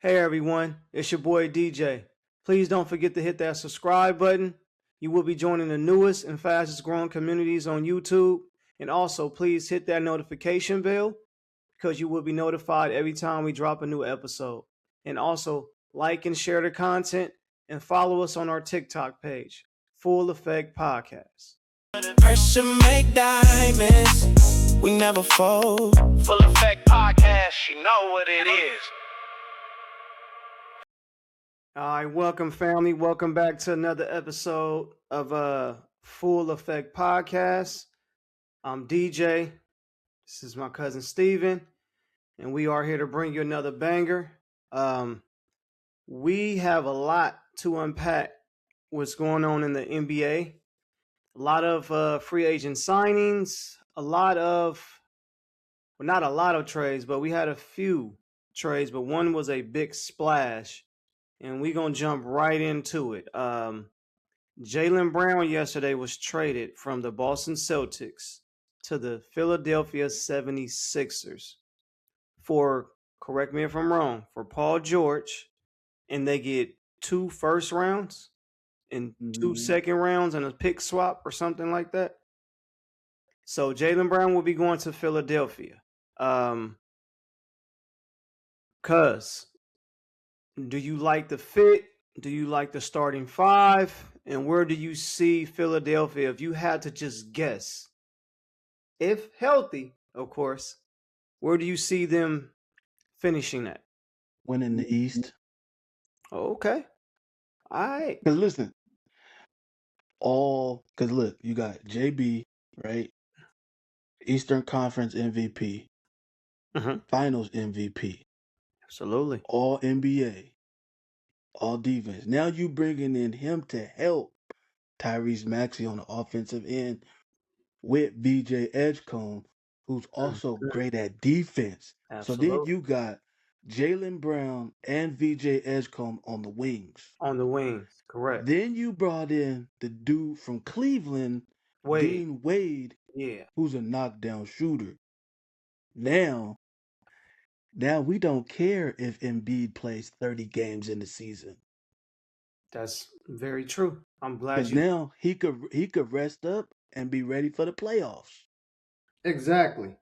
Hey everyone, it's your boy DJ. Please don't forget to hit that subscribe button. You will be joining the newest and fastest growing communities on YouTube. And also, please hit that notification bell because you will be notified every time we drop a new episode. And also, like and share the content and follow us on our TikTok page, Full Effect Podcast. Pressure make diamonds, we never fold. Full Effect Podcast, you know what it is. All right, welcome family. Welcome back to another episode of Full Effect Podcast. I'm DJ. This is my cousin Steven, and we are here to bring you another banger. We have a lot to unpack what's going on in the NBA. A lot of free agent signings, not a lot of trades, but we had a few trades, but one was a big splash. And we're going to jump right into it. Jaylen Brown yesterday was traded from the Boston Celtics to the Philadelphia 76ers for, correct me if I'm wrong, for Paul George. And they get 2 first rounds and 2 second rounds and a pick swap or something like that. So Jaylen Brown will be going to Philadelphia. Cuz, do you like the fit? Do you like the starting five? And where do you see Philadelphia if you had to just guess? If healthy, of course, where do you see them finishing at? Winning the East. Okay. All right. Because listen, because look, you got JB, right? Eastern Conference MVP, Finals MVP, Absolutely. All NBA, All Defense. Now you bringing in him to help Tyrese Maxey on the offensive end with VJ Edgecombe, who's also great at defense. Absolutely. So then you got Jaylen Brown and VJ Edgecombe on the wings. On the wings, correct. Then you brought in the dude from Cleveland, Dean Wade, who's a knockdown shooter. Now we don't care if Embiid plays 30 games in the season. That's very true. I'm glad because now he could rest up and be ready for the playoffs. Exactly.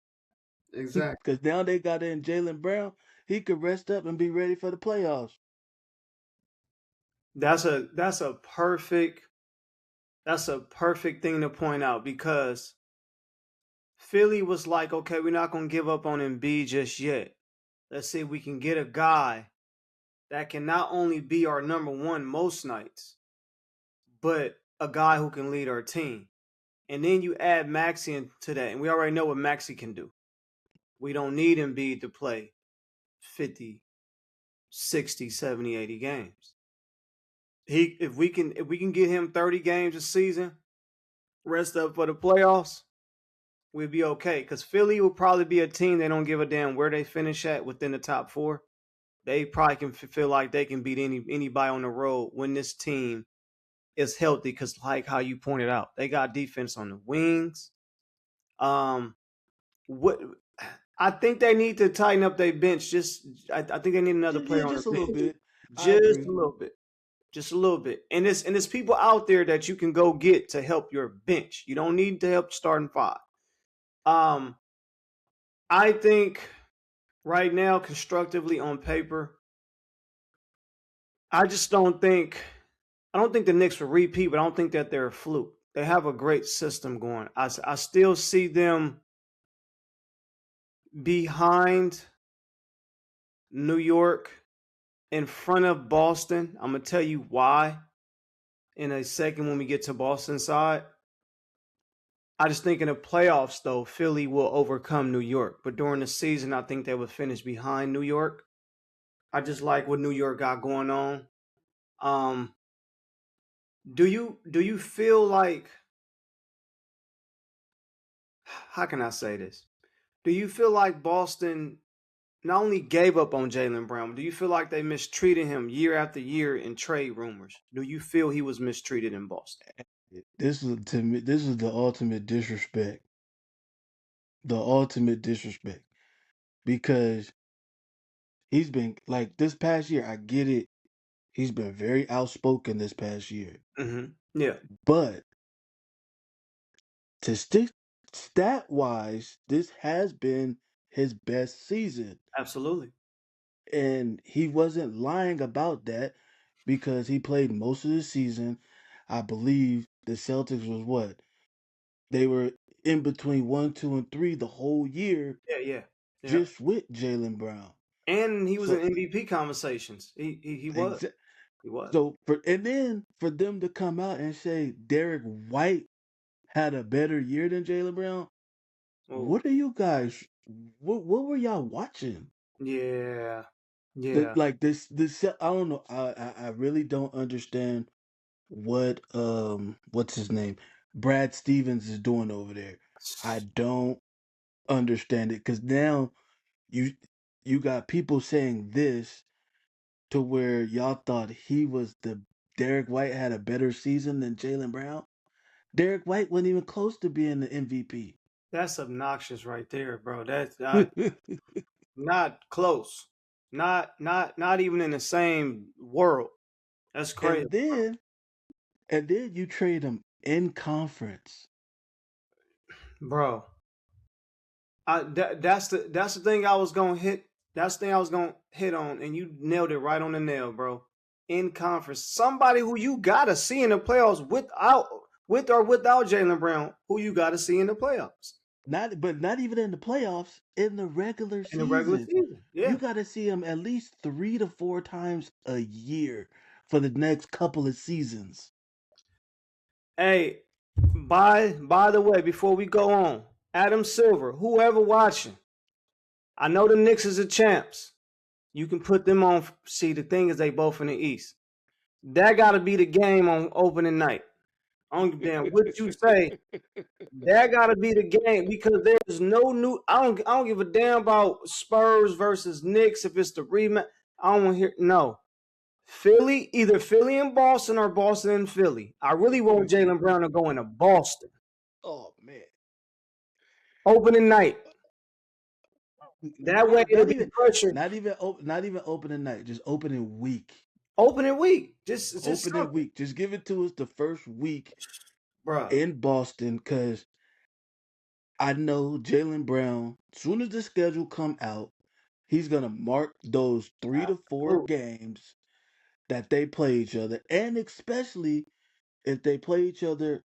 Because now they got in Jaylen Brown, he could rest up and be ready for the playoffs. That's a perfect thing to point out because Philly was like, okay, we're not going to give up on Embiid just yet. Let's see if we can get a guy that can not only be our number one most nights, but a guy who can lead our team. And then you add Maxey into that, and we already know what Maxey can do. We don't need Embiid to play 50, 60, 70, 80 games. If we can get him 30 games a season, rest up for the playoffs, we'll be okay. Because Philly will probably be a team they don't give a damn where they finish at within the top 4. They probably can feel like they can beat anybody on the road when this team is healthy. Because like how you pointed out, they got defense on the wings. What I think they need to tighten up their bench. I think they need another player on the bench. Just a little bit. Just a little bit. And there's people out there that you can go get to help your bench. You don't need to help starting 5. I think right now, constructively on paper, I don't think the Knicks will repeat, but I don't think that they're a fluke. They have a great system going. I still see them behind New York, in front of Boston. I'm going to tell you why in a second when we get to Boston side. I just think in the playoffs, though, Philly will overcome New York. But during the season, I think they would finish behind New York. I just like what New York got going on. Do you feel like, how can I say this? Do you feel like Boston not only gave up on Jaylen Brown, but do you feel like they mistreated him year after year in trade rumors? Do you feel he was mistreated in Boston? This is the ultimate disrespect. The ultimate disrespect. Because he's been like this past year. I get it. He's been very outspoken this past year. Mm-hmm. Yeah. But to stick stat wise, this has been his best season. Absolutely. And he wasn't lying about that because he played most of the season. I believe the Celtics was what? They were in between 1, 2, and 3 the whole year. Yeah. Just with Jaylen Brown. And he was in MVP conversations. He was. He was. So then for them to come out and say Derek White had a better year than Jaylen Brown, what are you guys? What were y'all watching? Yeah. Like this. I don't know. I really don't understand what's his name, Brad Stevens is doing over there. I don't understand it because now you got people saying this to where y'all thought he was Derek White had a better season than Jaylen Brown. Derek White wasn't even close to being the MVP. That's obnoxious right there, bro. That's not close. Not even in the same world. That's crazy. And then you trade him in conference. Bro. That's the thing I was gonna hit. That's the thing I was gonna hit on, and you nailed it right on the nail, bro. In conference, somebody who you gotta see in the playoffs with or without Jaylen Brown, who you gotta see in the playoffs. Not even in the playoffs, in the regular season. In the regular season, yeah. You gotta see him at least 3 to 4 times a year for the next couple of seasons. Hey, by the way, before we go on, Adam Silver, whoever watching, I know the Knicks is the champs. You can put them on. See, the thing is, they both in the East. That got to be the game on opening night. I don't give a damn what you say. That got to be the game because there's no new. I don't give a damn about Spurs versus Knicks if it's the rematch. I don't want to hear no. Philly, either Philly and Boston or Boston and Philly. I really want Jaylen Brown to go into Boston. Oh man. Opening night. That way it'll be pressure. Not even opening night, just opening week. Opening week. Just opening something. Week. Just give it to us the first week, bro, in Boston, because I know Jaylen Brown, as soon as the schedule come out, he's gonna mark those 3 to 4 games that they play each other, and especially if they play each other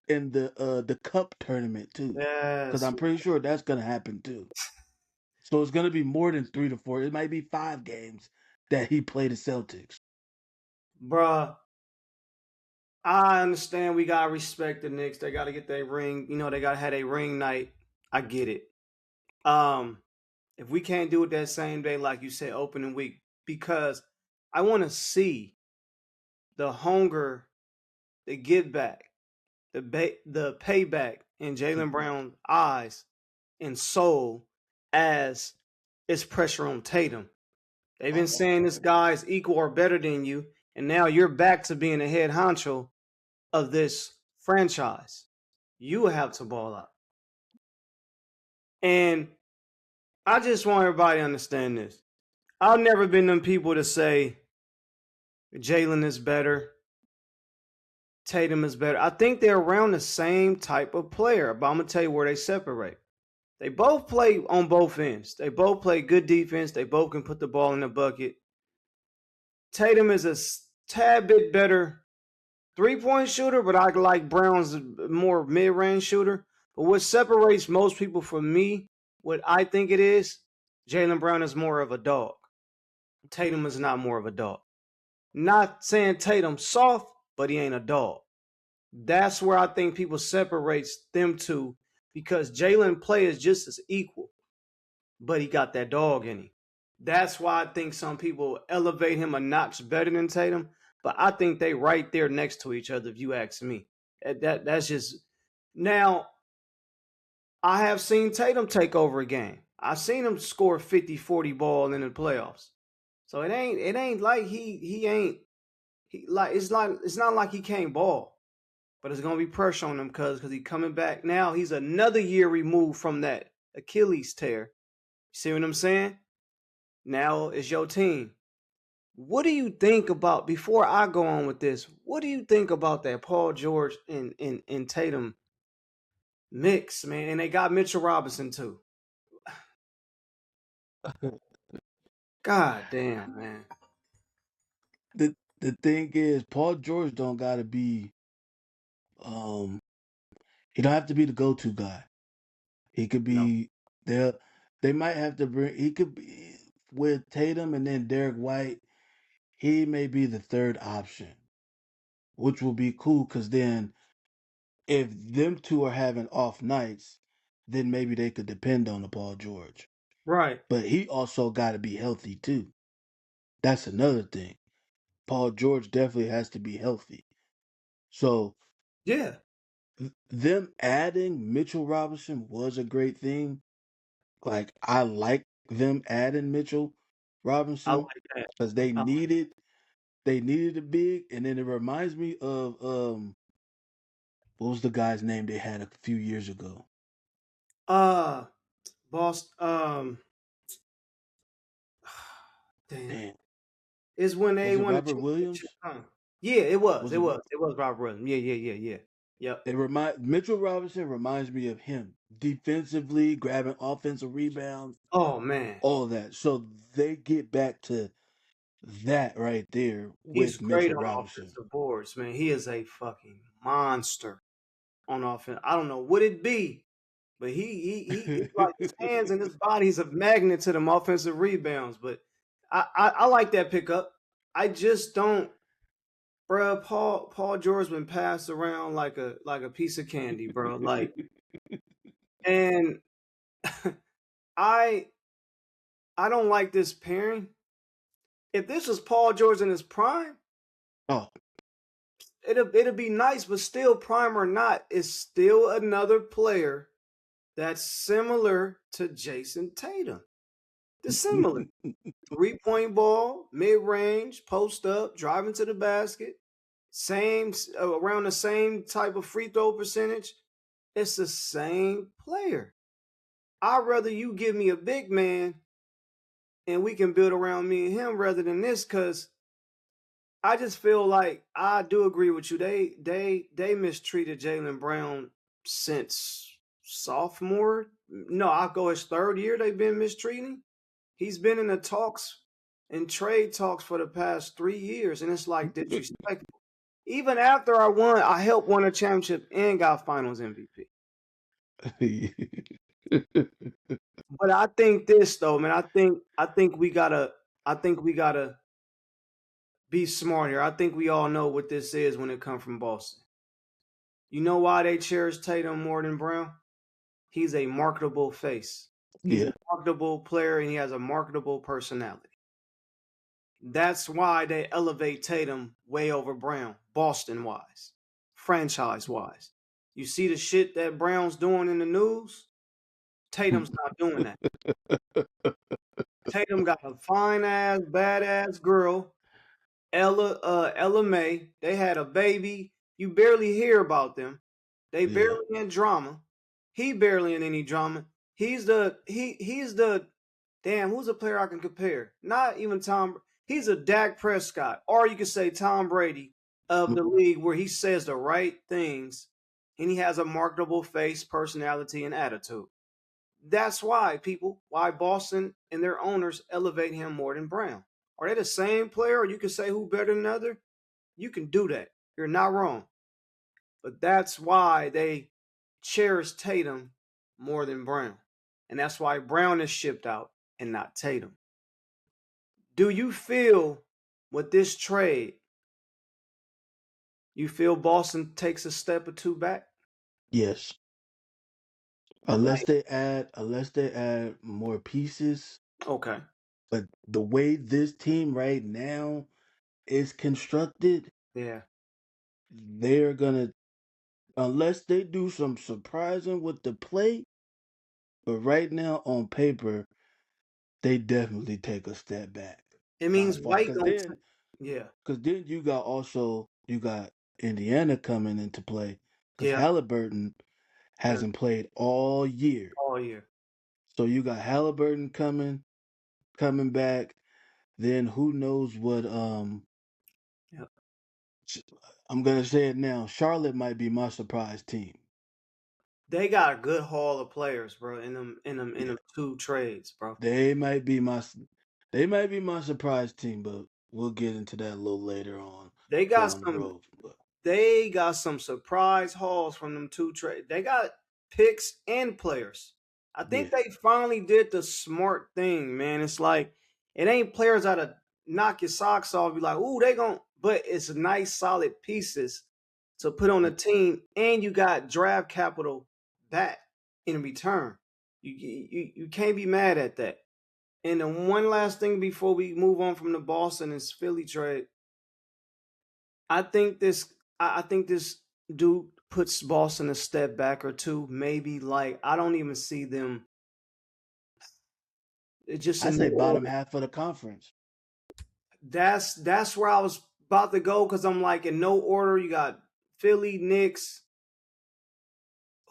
in the cup tournament too. Because I'm pretty sure that's gonna happen too. So it's gonna be more than 3 to 4. It might be 5 games that he played the Celtics. Bruh, I understand we gotta respect the Knicks. They gotta get their ring. You know, they gotta have a ring night. I get it. If we can't do it that same day, like you said, opening week, because I want to see the hunger, the get back, the payback in Jaylen Brown's eyes and soul as it's pressure on Tatum. They've been saying this guy's equal or better than you, and now you're back to being the head honcho of this franchise. You have to ball out. And I just want everybody to understand this. I've never been them people to say Jaylen is better, Tatum is better. I think they're around the same type of player, but I'm going to tell you where they separate. They both play on both ends. They both play good defense. They both can put the ball in the bucket. Tatum is a tad bit better three-point shooter, but I like Brown's more mid-range shooter. But what separates most people from me, what I think it is, Jaylen Brown is more of a dog. Tatum is not more of a dog. Not saying Tatum's soft, but he ain't a dog. That's where I think people separates them two, because Jaylen plays just as equal, but he got that dog in him. That's why I think some people elevate him a notch better than Tatum, but I think they right there next to each other, if you ask me. That's just... Now, I have seen Tatum take over a game. I've seen him score 50-40 ball in the playoffs. So it ain't like it's not like he can't ball. But it's gonna be pressure on him because he's coming back now. He's another year removed from that Achilles tear. See what I'm saying? now it's your team. What do you think about, before I go on with this, what do you think about that Paul George and Tatum mix, man? And they got Mitchell Robinson too. God damn, man. The thing is, Paul George don't gotta be he don't have to be the go-to guy. He could be there. They might have to bring. He could be with Tatum and then Derek White. He may be the third option, which will be cool because then if them two are having off nights, then maybe they could depend on the Paul George. Right. But he also got to be healthy too. That's another thing. Paul George definitely has to be healthy. So yeah, them adding Mitchell Robinson was a great thing. Like I like them adding Mitchell Robinson. I like that because they needed a big, and then it reminds me of what was the guy's name they had a few years ago? Boston. Damn. Is when they was it won Robert Williams? Yeah, it was. It was Robert Williams. Yeah. Yep. Mitchell Robinson reminds me of him defensively, grabbing offensive rebounds. Oh man, all that. So they get back to that right there he's with great Mitchell on Robinson. Offensive boards, man. He is a fucking monster on offense. I don't know what it be, but he like his hands and his body's a magnet to them offensive rebounds. But I like that pickup. I just don't, bro. Paul George been passed around like a piece of candy, bro. Like, and I don't like this pairing. If this was Paul George in his prime, it'll be nice, but still, prime or not, it's still another player that's similar to Jason Tatum. They're similar. 3-point ball, mid-range, post up, driving to the basket, around the same type of free throw percentage. It's the same player. I'd rather you give me a big man and we can build around me and him rather than this, because I just feel like, I do agree with you. They mistreated Jaylen Brown since sophomore. No, I'll go his third year they've been mistreating. He's been in the talks and trade talks for the past 3 years, and it's like disrespectful. Even after I helped win a championship and got Finals MVP. But I think this though, man. I think we gotta be smart here. I think we all know what this is when it comes from Boston. You know why they cherish Tatum more than Brown? He's a marketable face. He's a marketable player, and he has a marketable personality. That's why they elevate Tatum way over Brown, Boston-wise, franchise-wise. You see the shit that Brown's doing in the news? Tatum's not doing that. Tatum got a fine-ass, badass girl, Ella May. They had a baby. You barely hear about them. They barely in drama. He barely in any drama. He's the damn, who's a player I can compare? Not even Tom. He's a Dak Prescott, or you could say Tom Brady of the league, where he says the right things and he has a marketable face, personality, and attitude. That's why Boston and their owners elevate him more than Brown. Are they the same player, or you can say who better than other? You can do that. You're not wrong. But that's why they cherish Tatum more than Brown. And that's why Brown is shipped out and not Tatum. Do you feel with this trade, you feel Boston takes a step or two back? Yes. Unless they add more pieces. Okay. But the way this team right now is constructed, they're gonna, unless they do some surprising with the play, but right now on paper, they definitely take a step back. It means White because then you got Indiana coming into play, because Halliburton hasn't played all year. All year. So you got Halliburton coming. coming back. Then who knows what Yep. I'm gonna say it now. Charlotte might be my surprise team. They got a good haul of players, bro, in them 2 trades, bro. They might be my surprise team, but we'll get into that a little later on. They got down the road. They got some surprise hauls from them 2 trades. They got picks and players. I think they finally did the smart thing, man. It's like it ain't players that'll knock your socks off. Be like, ooh, but it's nice, solid pieces to put on the team, and you got draft capital back in return. You can't be mad at that. And then one last thing before we move on from the Boston and Philly trade, I think this dude puts Boston a step back or two. Maybe like I don't even see them. It's just I say bottom half of the conference. That's where I was about to go because I'm like in no order. You got Philly, Knicks.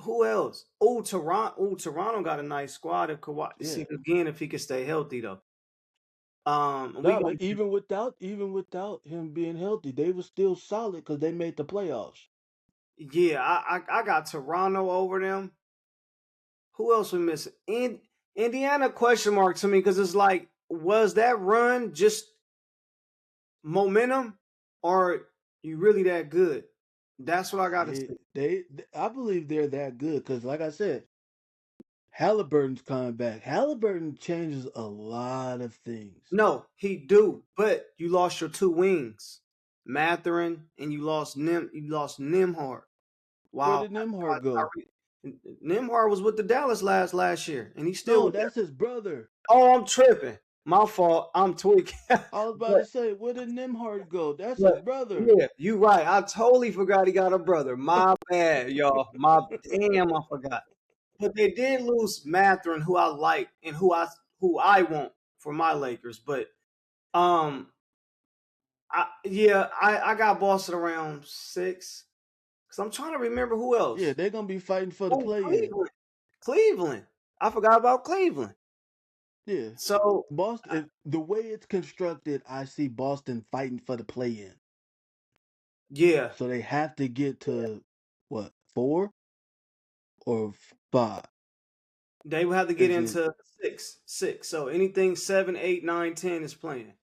Who else? Toronto got a nice squad. If Kawhi, see again if he can stay healthy though. But even without him being healthy, they were still solid because they made the playoffs. Yeah, I got Toronto over them. Who else we missing? Indiana question mark to me because it's like, was that run just momentum, or you really that good? That's what I got to say. I believe they're that good because, like I said, Halliburton's coming back. Halliburton changes a lot of things. No, he do, but you lost your 2 wings, Mathurin, and you lost Nembhard. Wow. Where did Nembhard go? Nembhard was with the Dallas last year, and he's still. No, that's his brother. Oh, I'm tripping. My fault. I'm tweaking. I was about to say, where did Nembhard go? That's his brother. Yeah, you right. I totally forgot he got a brother. My bad, y'all. Damn, I forgot. But they did lose Mathurin, who I like and who I want for my Lakers. But I got Boston around 6. Cause I'm trying to remember who else. Yeah, they're gonna be fighting for the play-in. Cleveland. I forgot about Cleveland. Yeah. So Boston, the way it's constructed, I see Boston fighting for the play-in. Yeah. So they have to get to what, 4 or 5? They will have to get into 6. So anything 7, 8, 9, 10 is playing.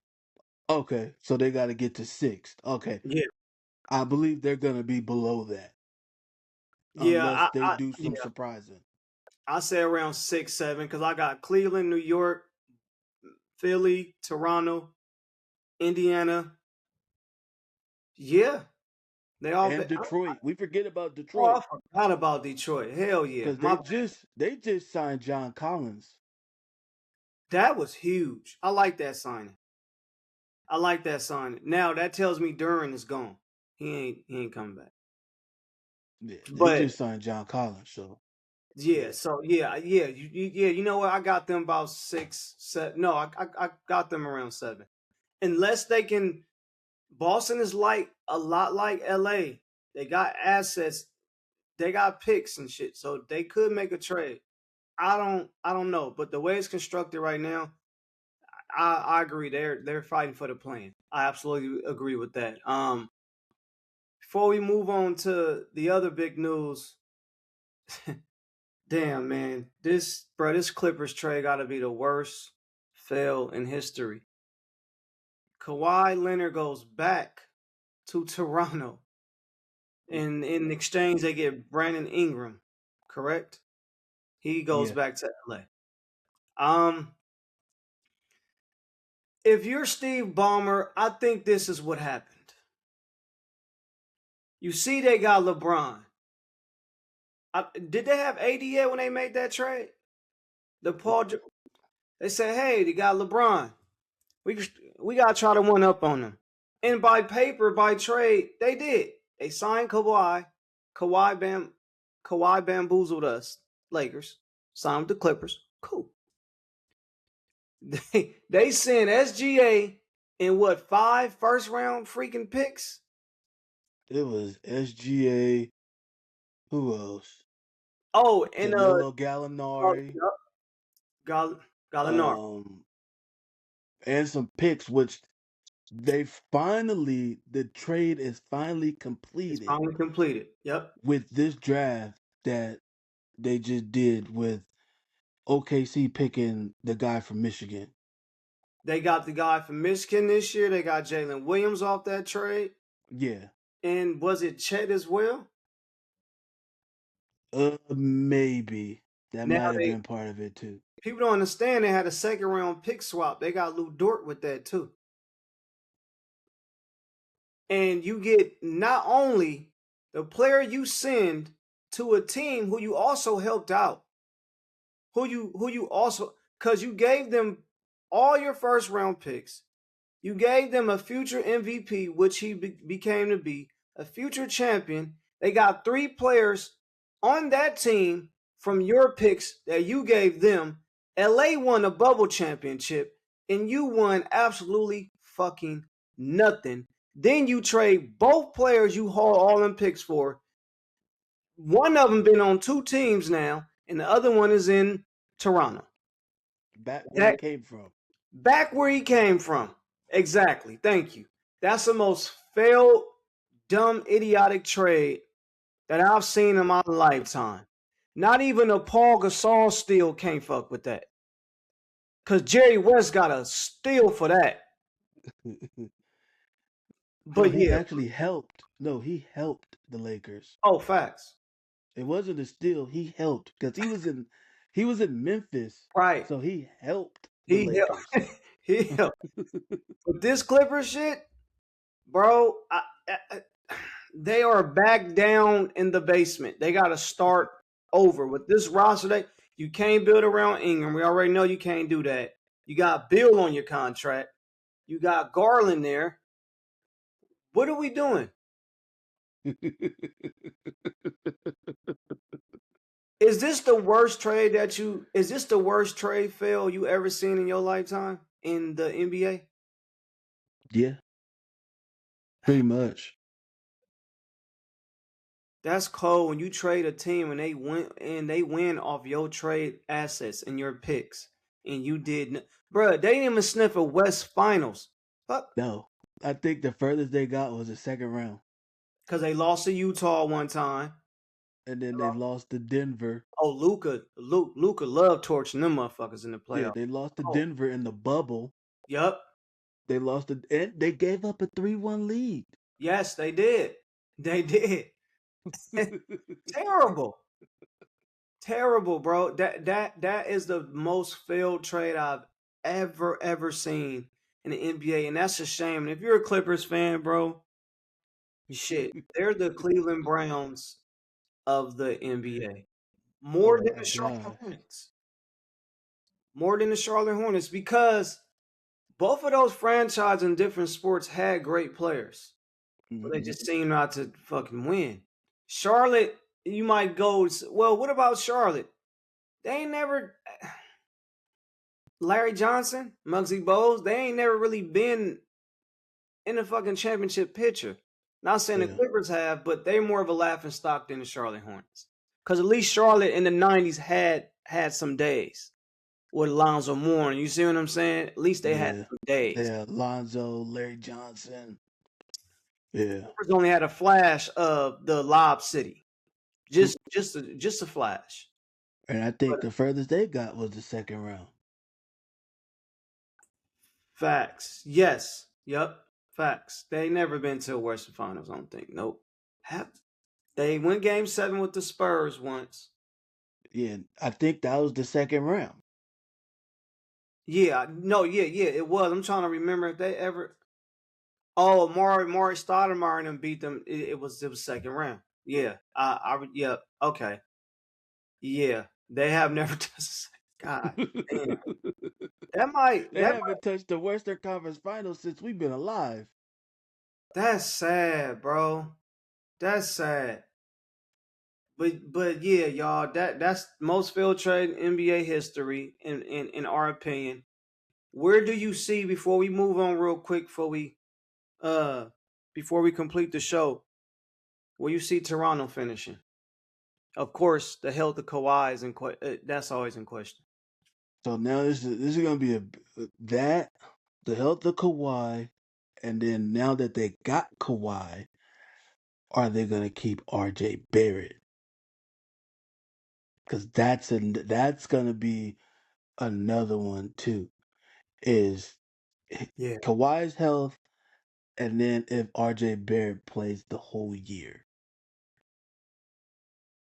Okay, so they got to get to 6. Okay. Yeah. I believe they're gonna be below that. Unless they do some surprising. I say around 6, 7 because I got Cleveland, New York, Philly, Toronto, Indiana. Yeah. They all and Detroit. We forget about Detroit. Oh, I forgot about Detroit. Hell yeah. Because they just signed John Collins. That was huge. I like that signing. Now that tells me Duran is gone. He ain't coming back. Yeah, they just signed John Collins, so. Yeah, so you know what? I got them about 6, 7. No, I got them around 7. Unless they can. Boston is like a lot like LA. They got assets, they got picks and shit, so they could make a trade. I don't know, but the way it's constructed right now, I agree. They're fighting for the play-in. I absolutely agree with that. Before we move on to the other big news. Damn, man. This Clippers trade got to be the worst fail in history. Kawhi Leonard goes back to Toronto. And in exchange, they get Brandon Ingram, correct? He goes back to LA. If you're Steve Ballmer, I think this is what happened. You see they got LeBron. Did they have AD yet when they made that trade? They said, hey, they got LeBron. We got to try to one up on them. And by paper, by trade, they did. They signed Kawhi. Kawhi bamboozled us, Lakers. Signed with the Clippers. Cool. They sent SGA in what, 5 first-round freaking picks? It was SGA. Who else? Oh, and Danilo Gallinari. Gallinari. and some picks, which the trade is finally completed. It's finally completed. Yep. With this draft that they just did with OKC picking the guy from Michigan. They got the guy from Michigan this year. They got Jalen Williams off that trade. Yeah. And was it Chet as well? Maybe. That might have been part of it too. People don't understand they had a second round pick swap. They got Lou Dort with that too. And you get not only the player you send to a team who you also helped out, who you also, because you gave them all your first round picks, you gave them a future MVP, which he became to be, a future champion. They got 3 players on that team from your picks that you gave them. LA won a bubble championship, and you won absolutely fucking nothing. Then you trade both players you haul all them picks for. One of them been on 2 teams now, and the other one is in Toronto. Back where he came from. Back where he came from. Exactly. Thank you. That's the most failed, dumb, idiotic trade that I've seen in my lifetime. Not even a Paul Gasol steal can't fuck with that. Because Jerry West got a steal for that. But he actually helped. No, he helped the Lakers. Oh, facts. It wasn't a steal. He helped because he was in Memphis, right? So he helped. The Lakers. He helped. But this Clippers shit, bro, they are back down in the basement. They got to start over with this roster. You can't build around Ingram. We already know you can't do that. You got Bill on your contract. You got Garland there. What are we doing? Is this the worst trade Phil, you ever seen in your lifetime in the NBA? Yeah. Pretty much. That's cold when you trade a team and they win off your trade assets and your picks. And you did, bruh, they didn't even sniff a West Finals. Fuck. No. I think the furthest they got was the second round. Because they lost to Utah one time. And then they lost to Denver. Oh, Luka loved torching them motherfuckers in the playoffs. Yeah, they lost to Denver in the bubble. Yep. They lost and they gave up a 3-1 lead. Yes, they did. They did. Terrible. Terrible, bro. That is the most failed trade I've ever seen in the NBA, and that's a shame. And if you're a Clippers fan, bro, shit, they're the Cleveland Browns of the NBA. More than the Charlotte Hornets. More than the Charlotte Hornets, because both of those franchises in different sports had great players. But they just seem not to fucking win. Charlotte, you might go, well, what about Charlotte? They ain't never... Larry Johnson, Muggsy Bogues, they ain't never really been in the fucking championship picture. Not saying the Clippers have, but they're more of a laughingstock than the Charlotte Hornets. Because at least Charlotte in the 90s had some days with Alonzo Mourning. You see what I'm saying? At least they had some days. Yeah, Lonzo, Larry Johnson. Yeah. Clippers only had a flash of the Lob City. Just a flash. And I think the furthest they got was the second round. Facts. Yes. Yep. Facts. They never been to a Western Finals, I don't think. Nope. They went Game 7 with the Spurs once. Yeah, I think that was the second round. Yeah. No, yeah, it was. I'm trying to remember if they ever... Oh, Maury Stoudemire and them beat them. It was second round. Yeah. Yeah. Okay. Yeah. They have never touched... God damn. They haven't touched the Western Conference Finals since we've been alive. That's sad, bro. That's sad. But yeah, y'all, that's most failed trade in NBA history, in our opinion. Where do you see, before we move on real quick, before we complete the show, where you see Toronto finishing? Of course, the health of Kawhi is that's always in question. So now this is going to be that the health of Kawhi, and then now that they got Kawhi, are they gonna keep RJ Barrett? Because that's gonna be another one too. Is Kawhi's health, and then if RJ Barrett plays the whole year.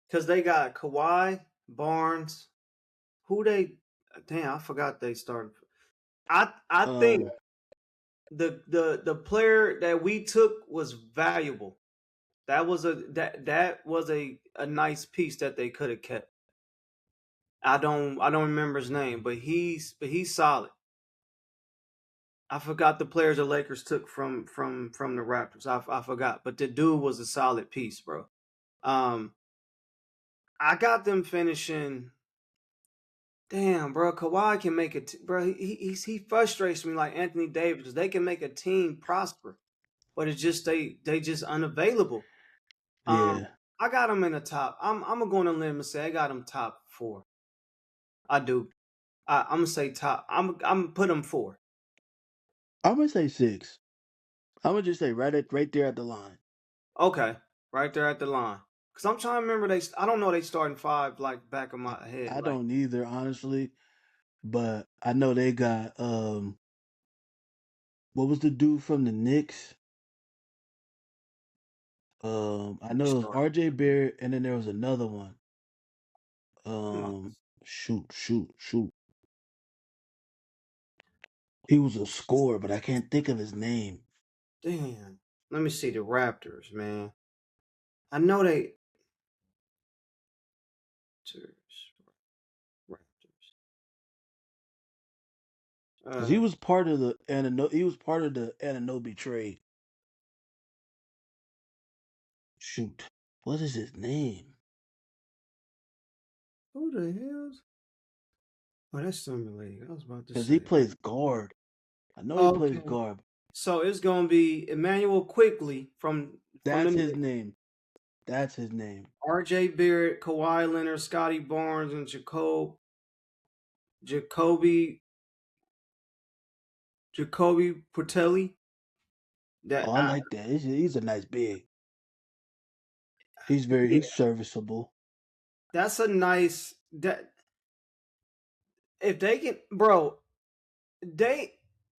Because they got Kawhi, Barnes, I forgot they started. I think the player that we took was valuable. That was a nice piece that they could have kept. I don't remember his name, but he's solid. I forgot the players the Lakers took from the Raptors. I forgot, but the dude was a solid piece, bro. I got them finishing. Damn, bro, Kawhi can make it, bro. He frustrates me like Anthony Davis because they can make a team prosper, but it's just they just unavailable. Yeah, I got them in the top. I'm gonna go on a limb and say I got them top 4. I do. I'm gonna say top. I'm gonna put them 4. I'm gonna say 6. I'm gonna just say right there at the line. Okay, right there at the line. Cause I'm trying to remember I don't know they starting 5 like back of my head. I don't either, honestly, but I know they got what was the dude from the Knicks? I know it was RJ Barrett, and then there was another one. Shoot. He was a scorer, but I can't think of his name. Damn. Let me see the Raptors, man. I know they. Raptors. Because he was part of the Anunoby trade. Shoot, what is his name? Who the hell's? Oh, that's Summer League. I was about to say. Because he plays guard. I know he plays guard. So it's gonna be Emmanuel Quickley from. That's his name. That's his name. R.J. Barrett, Kawhi Leonard, Scotty Barnes, and Jacoby Portelli. I like that. He's a nice big. He's serviceable. That's a nice if they can, bro.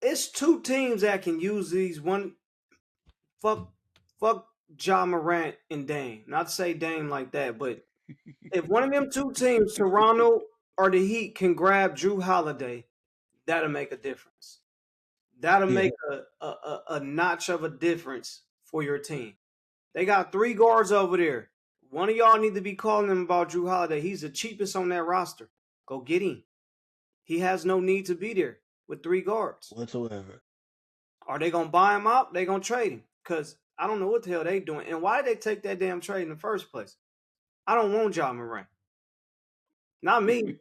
It's 2 teams that can use these. One, fuck Ja Morant and Dame. Not to say Dame like that, but if one of them 2 teams, Toronto or the Heat, can grab Jrue Holiday, that'll make a difference. That'll make a notch of a difference for your team. They got 3 guards over there. One of y'all need to be calling them about Jrue Holiday. He's the cheapest on that roster. Go get him. He has no need to be there with 3 guards whatsoever. Are they gonna buy him out? They gonna trade him? Because I don't know what the hell they doing. And why did they take that damn trade in the first place? I don't want Ja Morant. Not me.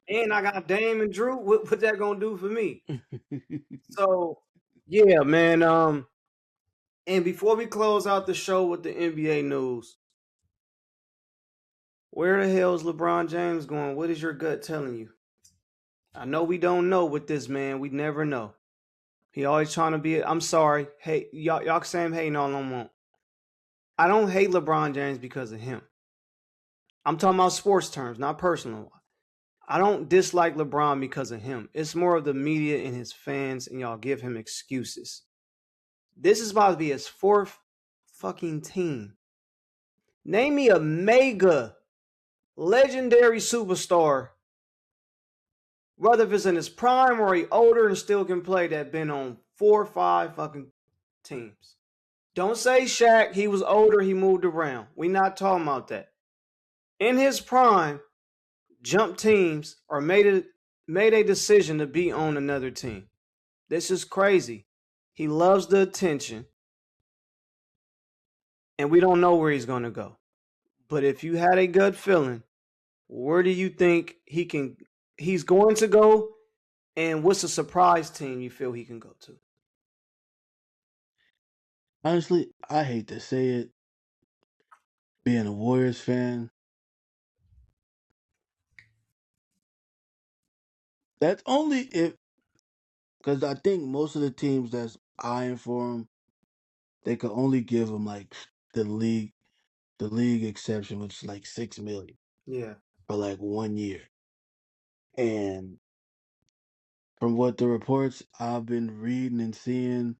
And I got Dame and Jrue. What that gonna do for me? So yeah, man. And before we close out the show with the NBA news, where the hell is LeBron James going? What is your gut telling you? I know we don't know with this man. We never know. He always trying to be. I'm sorry. Hey, y'all can say I'm hating all I want. I don't hate LeBron James because of him. I'm talking about sports terms, not personal. I don't dislike LeBron because of him. It's more of the media and his fans, and y'all give him excuses. This is about to be his 4th fucking team. Name me a mega legendary superstar, whether if it's in his prime or he older and still can play, that been on 4 or 5 fucking teams. Don't say Shaq, he was older, he moved around. We not talking about that. In his prime, jumped teams or made a decision to be on another team. This is crazy. He loves the attention. And we don't know where he's going to go. But if you had a gut feeling, where do you think he's going to go? And what's a surprise team you feel he can go to? Honestly, I hate to say it, being a Warriors fan, that's only if Because I think most of the teams that's eyeing for him, they could only give him like the league exception, which is like $6 million. Yeah. For like 1 year. And from what the reports I've been reading and seeing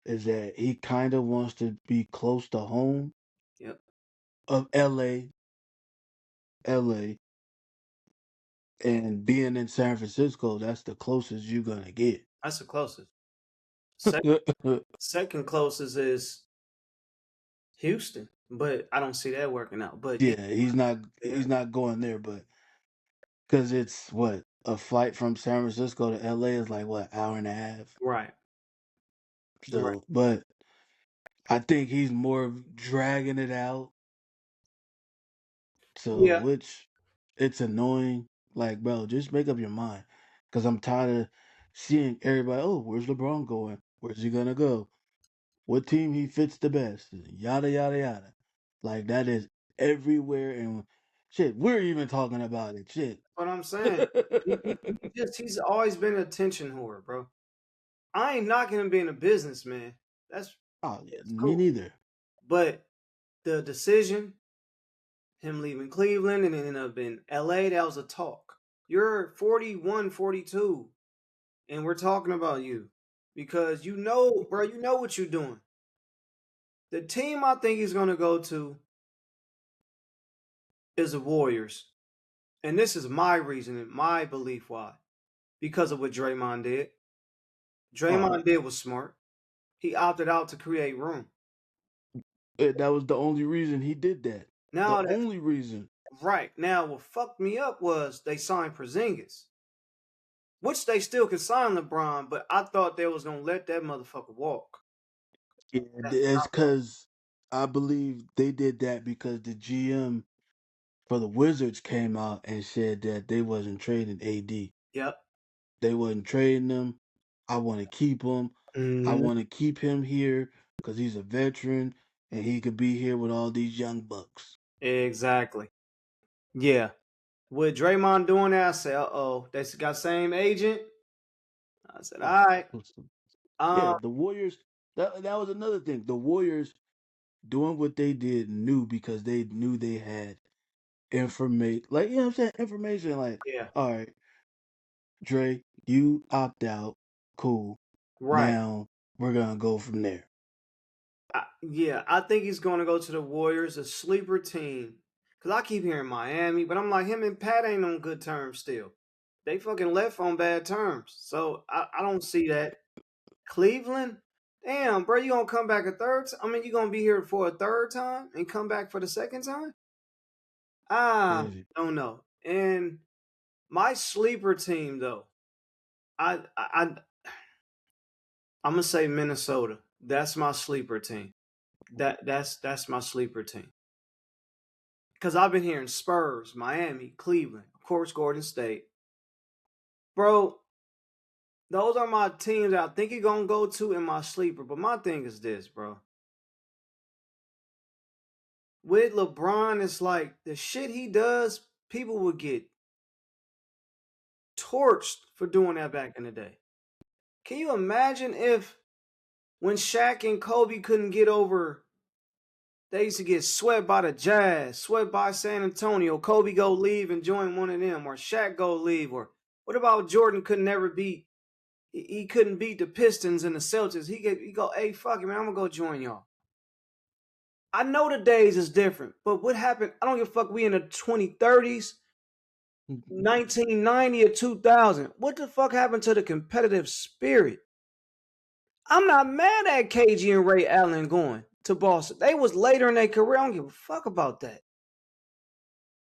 is that he kind of wants to be close to home. Yep. Of LA. And being in San Francisco, that's the closest you're gonna get. That's the closest. Second closest is Houston, but I don't see that working out. But yeah, he's not going there, but because it's what a flight from San Francisco to LA is like what, hour and a half. Right. So, right. But I think he's more dragging it out. So, yeah. Which it's annoying. Like, bro, just make up your mind. Because I'm tired of seeing everybody, oh, where's LeBron going? Where's he going to go? What team he fits the best? Yada, yada, yada. Like, that is everywhere. And shit, we're even talking about it. Shit. What I'm saying. He's always been an attention whore, bro. I ain't knocking him being a businessman. That's me neither. But the decision, him leaving Cleveland and ending up in LA, that was a talk. You're 41, 42, and we're talking about you because you know, bro, you know what you're doing. The team I think he's going to go to is the Warriors. And this is my reasoning, my belief why. Because of what Draymond did. Draymond did was smart. He opted out to create room. That was the only reason he did that. Now the only reason. Right. Now, what fucked me up was they signed Porzingis. Which they still could sign LeBron, but I thought they was going to let that motherfucker walk. Yeah, it's because I believe they did that because the GM for the Wizards came out and said that they wasn't trading AD. Yep. They wasn't trading him. I want to keep him. I want to keep him here because he's a veteran and he could be here with all these young bucks. Exactly. Yeah. With Draymond doing that, I said, uh-oh, they got same agent. I said, all right. Yeah, the Warriors, that was another thing. The Warriors doing what they did knew because they knew they had information. Like, you know what I'm saying? Information like, all right, Dre, you opt out. Cool. Right. Now we're going to go from there. I think he's going to go to the Warriors, a sleeper team. Because I keep hearing Miami, but I'm like, him and Pat ain't on good terms still. They fucking left on bad terms. So I don't see that. Cleveland? Damn, bro, you going to come back a third time? I mean, you going to be here for a third time and come back for the second time? Don't know. And my sleeper team, though, I'm going to say Minnesota. That's my sleeper team. That's my sleeper team. Because I've been hearing Spurs, Miami, Cleveland, of course, Golden State. Bro, those are my teams I think he's going to go to in my sleeper. But my thing is this, bro. With LeBron, it's like the shit he does, people would get torched for doing that back in the day. Can you imagine if when Shaq and Kobe couldn't get over, they used to get swept by the Jazz, swept by San Antonio, Kobe go leave and join one of them, or Shaq go leave, or what about Jordan could never beat, he couldn't beat the Pistons and the Celtics. He go, hey, fuck it, man, I'm going to go join y'all. I know the days is different, but what happened, I don't give a fuck, we in the 2030s, 1990 or 2000. What the fuck happened to the competitive spirit? I'm not mad at KG and Ray Allen going to Boston. They was later in their career. I don't give a fuck about that.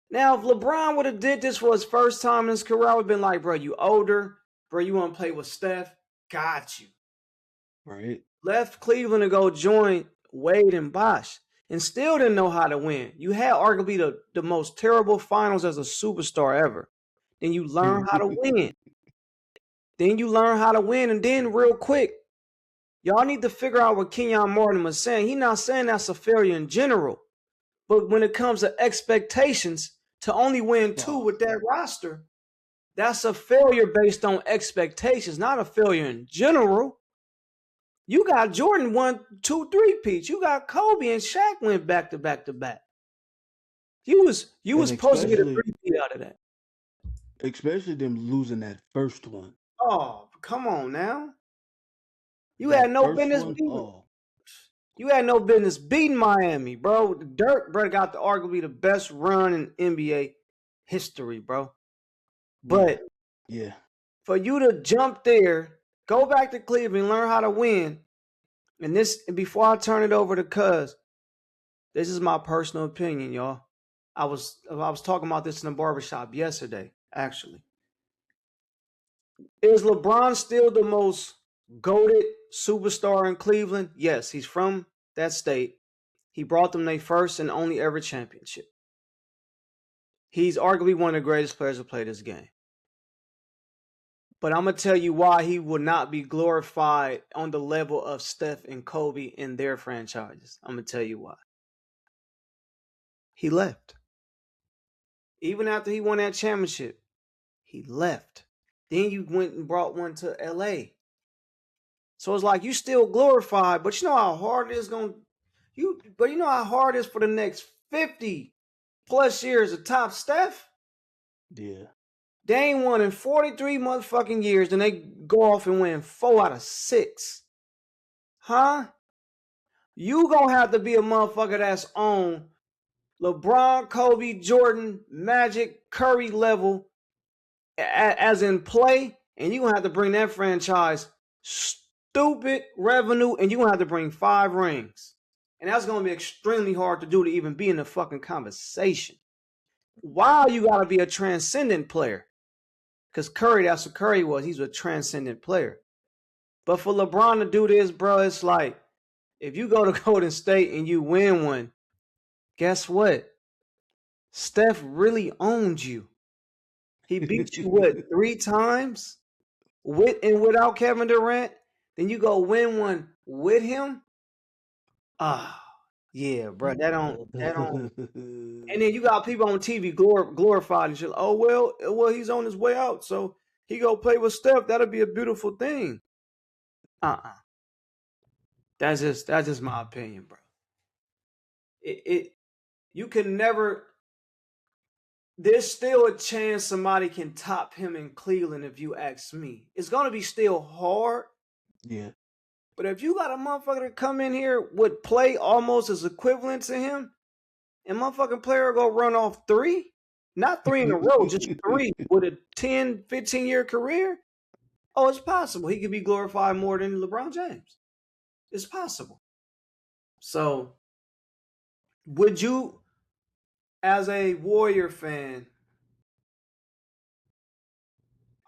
Now, if LeBron would have did this for his first time in his career, I would have been like, bro, you older. Bro, you want to play with Steph? Got you. Right. Left Cleveland to go join Wade and Bosh and still didn't know how to win. You had arguably the most terrible finals as a superstar ever. Then you learn how to win. And then real quick, y'all need to figure out what Kenyon Martin was saying. He's not saying that's a failure in general. But when it comes to expectations to only win 2 with that roster, That's a failure based on expectations, not a failure in general. You got Jordan 1, 2, 3-peats. You got Kobe and Shaq went back to back to back. You was supposed to get a 3-peat out of that. Especially them losing that first one. Oh, come on now. You had no business beating. You had no business beating Miami, bro. Dirk, bro, got the arguably the best run in NBA history, bro. But yeah, for you to jump there, go back to Cleveland, learn how to win, and before I turn it over to Cuz, this is my personal opinion, y'all. I was talking about this in the barbershop yesterday, actually. Is LeBron still the most goated superstar in Cleveland? Yes, he's from that state. He brought them their first and only ever championship. He's arguably one of the greatest players to play this game. But I'm going to tell you why he will not be glorified on the level of Steph and Kobe in their franchises. I'm going to tell you why. He left. Even after he won that championship, he left. Then you went and brought one to LA. So it's like you still glorified, but you know how hard it is you know how hard it is for the next 50 plus years to top Steph? Yeah. They ain't won in 43 motherfucking years, then they go off and win 4 out of 6. Huh? You gonna have to be a motherfucker that's on LeBron, Kobe, Jordan, Magic, Curry level as in play, and you gonna have to bring that franchise stupid revenue, and you gonna have to bring 5 rings. And that's gonna be extremely hard to do to even be in the fucking conversation. Why you gotta be a transcendent player? Because Curry, that's what Curry was. He's a transcendent player. But for LeBron to do this, bro, it's like, if you go to Golden State and you win one, guess what? Steph really owned you. He beat you, what, 3 times? With and without Kevin Durant? Then you go win one with him? Yeah, bro, that don't. And then you got people on TV glorified and shit. Oh, well, he's on his way out, so he go play with Steph. That'll be a beautiful thing. That's just my opinion, bro. You can never. There's still a chance somebody can top him in Cleveland, if you ask me. It's gonna be still hard. Yeah. But if you got a motherfucker to come in here would play almost as equivalent to him, and motherfucking player go run off 3, not 3 in a row, just 3 with a 10, 15-year career, oh, it's possible. He could be glorified more than LeBron James. It's possible. So, would you, as a Warrior fan,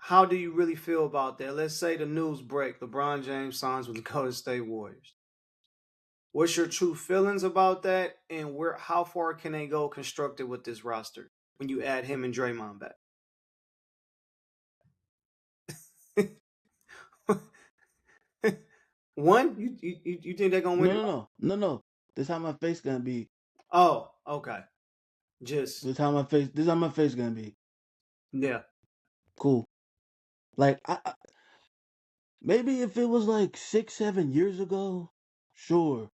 how do you really feel about that? Let's say the news break, LeBron James signs with the Golden State Warriors. What's your true feelings about that, and how far can they go constructed with this roster when you add him and Draymond back? One, you think they're gonna win? No. This how my face gonna be. Oh, okay. This how my face gonna be. Yeah. Cool. Like I maybe if it was like 6-7 years ago, sure.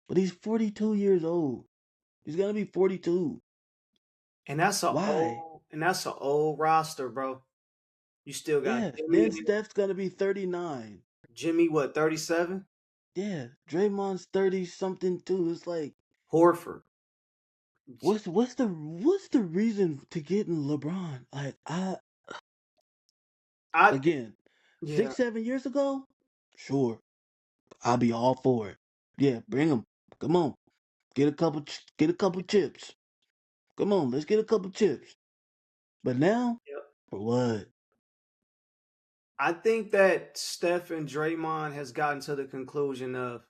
But he's 42 years old. He's gonna be 42. And that's an old roster, bro. You still got Jimmy. Then Steph's gonna be 39. Jimmy, what, 37? Yeah. Draymond's 30 something too. It's like Horford. What's the reason to getting LeBron? Like again, 6-7 years ago, sure, I'll be all for it. Yeah, bring him. Come on, get a couple chips. Come on, let's get a couple chips. But now, for what? I think that Steph and Draymond has gotten to the conclusion of,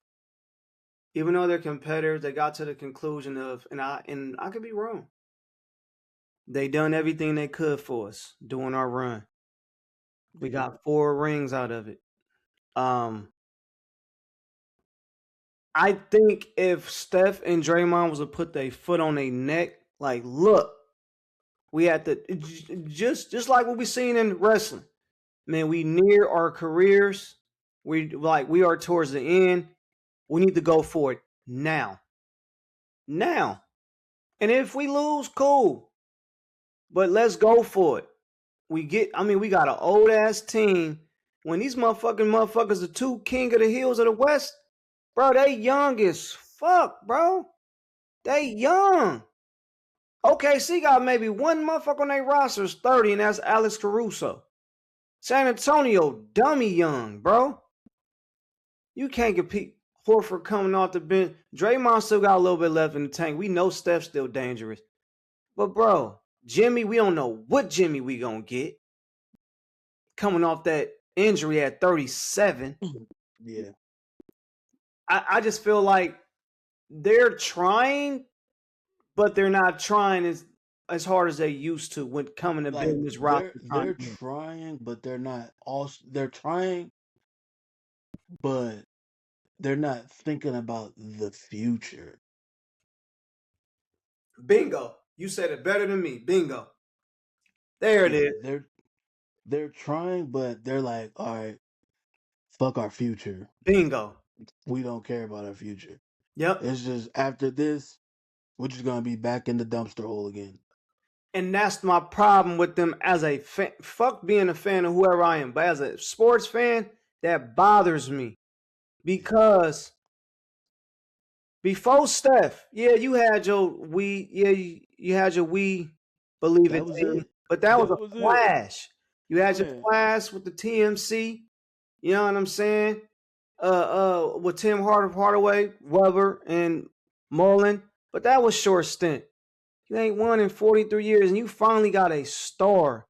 even though they're competitors, they got to the conclusion of, and I could be wrong. They done everything they could for us during our run. We got 4 rings out of it. I think if Steph and Draymond was to put their foot on their neck, like, look, We had to just like what we seen in wrestling. Man, we near our careers. We are towards the end. We need to go for it now. Now. And if we lose, cool. But let's go for it. We got an old ass team. When these motherfuckers are two king of the hills of the West, bro, they young as fuck, bro. They young. OKC got maybe one motherfucker on their rosters 30, and that's Alex Caruso. San Antonio, dummy young, bro. You can't compete. Horford coming off the bench. Draymond still got a little bit left in the tank. We know Steph's still dangerous. But, bro, Jimmy, we don't know what Jimmy we gonna get. Coming off that injury at 37. Yeah. I just feel like they're trying, but they're not trying as hard as they used to when coming to build this roster. They're trying, but they're not. They're trying, but they're not thinking about the future. Bingo. You said it better than me. Bingo. There it is. They're trying, but they're like, all right, fuck our future. Bingo. We don't care about our future. Yep. It's just after this, we're just gonna be back in the dumpster hole again. And that's my problem with them as a fan. Fuck being a fan of whoever I am, but as a sports fan, that bothers me. Because before Steph, you had your you had your believe it team, but that was a flash. You had your flash with the TMC, you know what I'm saying? With Tim Hardaway, Webber, and Mullen, but that was short stint. You ain't won in 43 years, and you finally got a star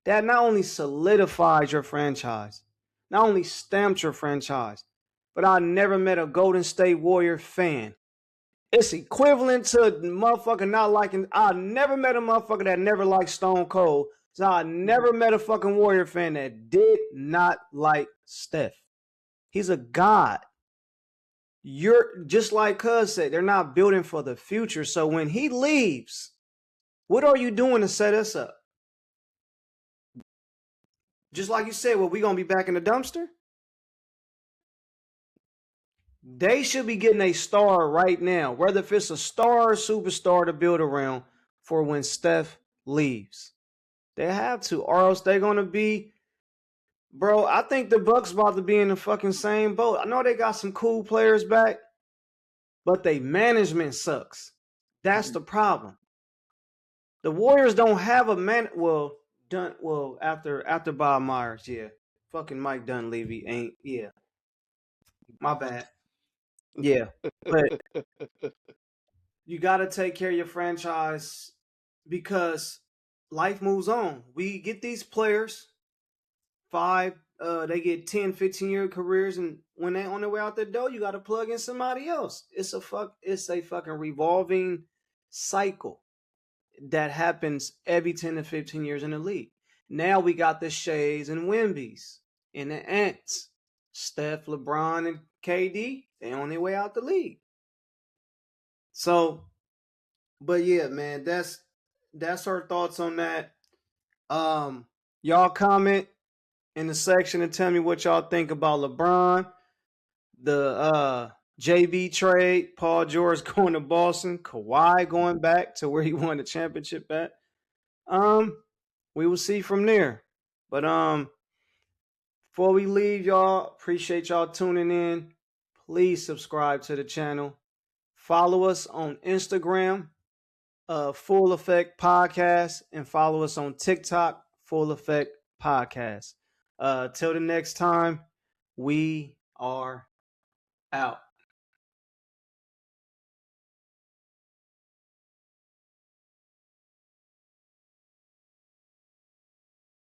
that not only solidified your franchise, not only stamped your franchise, but I never met a Golden State Warrior fan. It's equivalent to motherfucker not liking. I never met a motherfucker that never liked Stone Cold. So I never met a fucking Warrior fan that did not like Steph. He's a god. You're just like Cuz said, they're not building for the future. So when he leaves, what are you doing to set us up? Just like you said, well, we gonna be back in the dumpster? They should be getting a star right now, whether if it's a star or superstar to build around for when Steph leaves. They have to, or else they're gonna be, bro. I think the Bucks about to be in the fucking same boat. I know they got some cool players back, but they management sucks. That's the problem. The Warriors don't have a after Bob Myers, fucking Mike Dunleavy ain't, my bad. Yeah, but you got to take care of your franchise because life moves on. We get these players, they get 10, 15-year careers, and when they on their way out the door, you got to plug in somebody else. It's a fucking revolving cycle that happens every 10 to 15 years in the league. Now we got the Shays and Wembys and the Ants, Steph, LeBron, and KD. They on their way out the league. So, but yeah, man, that's our thoughts on that. Y'all comment in the section and tell me what y'all think about LeBron, the JB trade, Paul George going to Boston, Kawhi going back to where he won the championship at. We will see from there. But before we leave, y'all, appreciate y'all tuning in. Please subscribe to the channel. Follow us on Instagram, Full Effect Podcast, and follow us on TikTok, Full Effect Podcast. Till the next time, we are out.